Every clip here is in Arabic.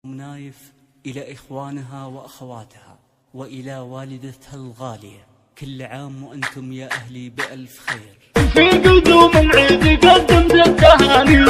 نايف إلى إخوانها وأخواتها وإلى والدتها الغالية، كل عام وأنتم يا أهلي بألف خير. في قدوم العيد قدمت التهاني،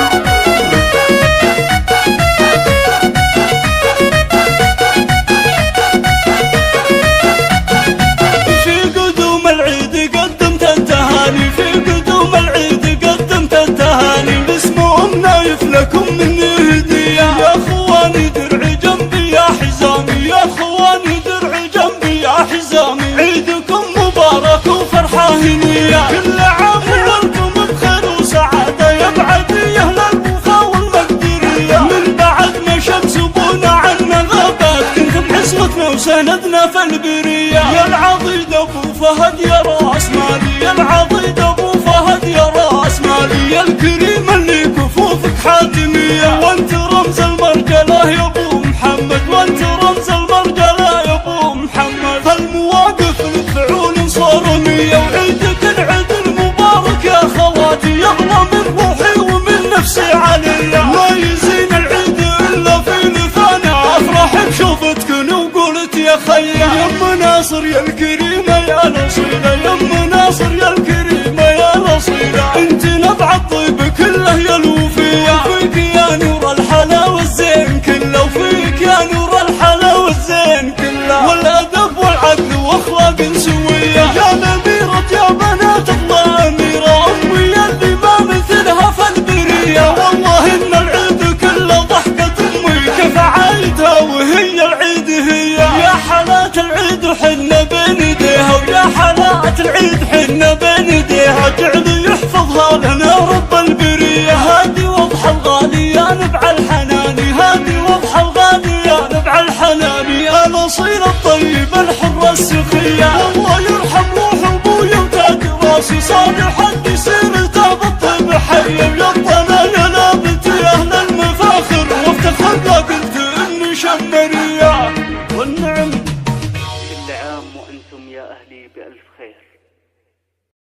في قدوم العيد قدمت التهاني، في قدوم العيد قدمت التهاني، باسم أم نايف لكم مني هدية، يا اخواني درعي جنبي يا حزامي، يا اخواني درعي جنبي يا حزامي، عيدكم مبارك وفرحة هنية، كل عام وانتم بخير وسعادة يا بعدي اهل الوفا والمقدرية، من بعد ما شمس ابونا عنا غابات كنتم حسوتنا وسندنا في البرية، يا العضيد ابو فهد يا راس مالي، يا العضيد ابو فهد يا راس مالي، يا الكريم اللي كفوفك حاتمية، وانت رمز المرجلة يا ابو محمد، وانت رمز المرجلة يا ابو محمد، فالمواقف الفعول صارمية، وعيدك العيد المبارك يا خواتي، يغلى من روحي ومن نفسي عليا، ما يزين العيد الا في لساني، افرح بشوفتكن وقلت يا خيا، يا ناصر يا الكريمة يا الاصيلة، يا ناصر يا الكريمة يا الاصيلة، انت نبع الطيب كله يا الوفية، وفيك يا نور الحلا والزين كله، وفيك يا نور الحلا والزين كله، والادب والعدل واخلاق سوية، يا نميرة يا بنات الله اميرة، امي اللي ما مثلها في البرية، والله ان العيد كله ضحكة امي، كيف عايدها وهي العيد هي، يا حالات العيد حنا بين ايديها، ويا حالات العيد حنا بين ايديها، جعل يحفظها لنا رب البرية، هادي وضح الغالي يا نبع الحناني، هادي وضح الغالي يا نبع الحناني، الاصيل الطيب الحر السخية، الله يرحم روح ابويا وتاج راسي، صالح